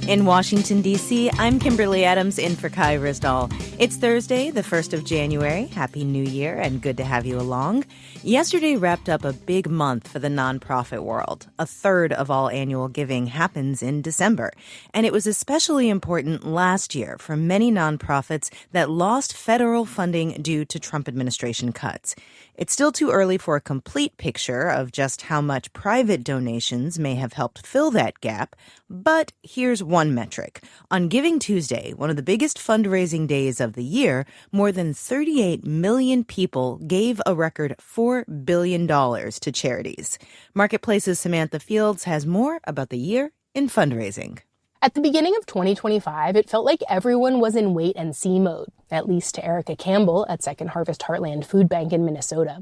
In Washington, D.C., I'm Kimberly Adams in for Kai Risdall. It's Thursday, the 1st of January. Happy New Year and good to have you along. Yesterday wrapped up a big month for the nonprofit world. A third of all annual giving happens in December. And it was especially important last year for many nonprofits that lost federal funding due to Trump administration cuts. It's still too early for a complete picture of just how much private donations may have helped fill that gap, but here's one metric. On Giving Tuesday, one of the biggest fundraising days of the year, more than 38 million people gave a record $4 billion to charities. Marketplace's Samantha Fields has more about the year in fundraising. At the beginning of 2025, it felt like everyone was in wait-and-see mode, at least to Erica Campbell at Second Harvest Heartland Food Bank in Minnesota.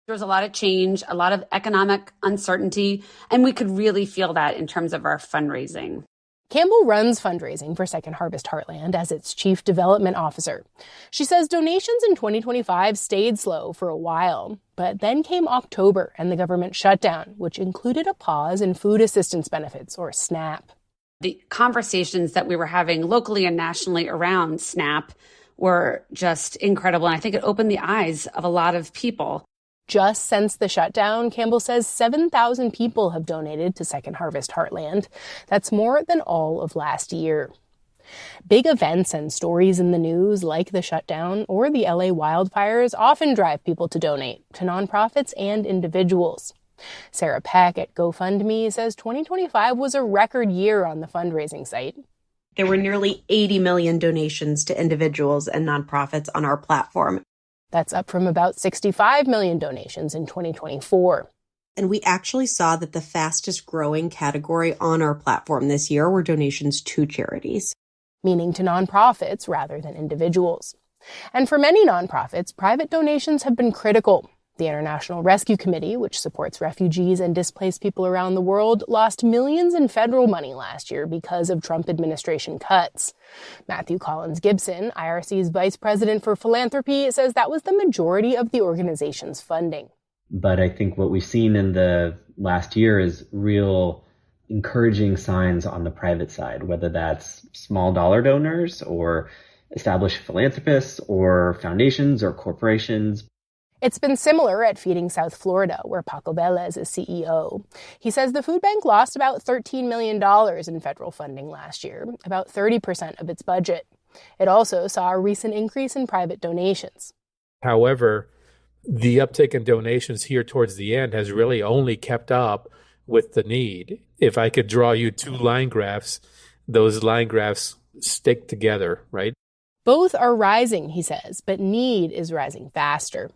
There was a lot of change, a lot of economic uncertainty, and we could really feel that in terms of our fundraising. Campbell runs fundraising for Second Harvest Heartland as its chief development officer. She says donations in 2025 stayed slow for a while, but then came October and the government shutdown, which included a pause in food assistance benefits, or SNAP. The conversations that we were having locally and nationally around SNAP were just incredible, and I think it opened the eyes of a lot of people. Just since the shutdown, Campbell says 7,000 people have donated to Second Harvest Heartland. That's more than all of last year. Big events and stories in the news, like the shutdown or the LA wildfires, often drive people to donate to nonprofits and individuals. Sarah Peck at GoFundMe says 2025 was a record year on the fundraising site. There were nearly 80 million donations to individuals and nonprofits on our platform. That's up from about 65 million donations in 2024. And we actually saw that the fastest growing category on our platform this year were donations to charities. Meaning to nonprofits rather than individuals. And for many nonprofits, private donations have been critical. The International Rescue Committee, which supports refugees and displaced people around the world, lost millions in federal money last year because of Trump administration cuts. Matthew Collins Gibson, IRC's vice president for philanthropy, says that was the majority of the organization's funding. But I think what we've seen in the last year is real encouraging signs on the private side, whether that's small dollar donors or established philanthropists or foundations or corporations. It's been similar at Feeding South Florida, where Paco Vélez is CEO. He says the food bank lost about $13 million in federal funding last year, about 30% of its budget. It also saw a recent increase in private donations. However, the uptick in donations here towards the end has really only kept up with the need. If I could draw you two line graphs, those line graphs stick together, right? Both are rising, he says, but need is rising faster.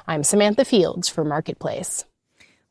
I'm Samantha Fields for Marketplace.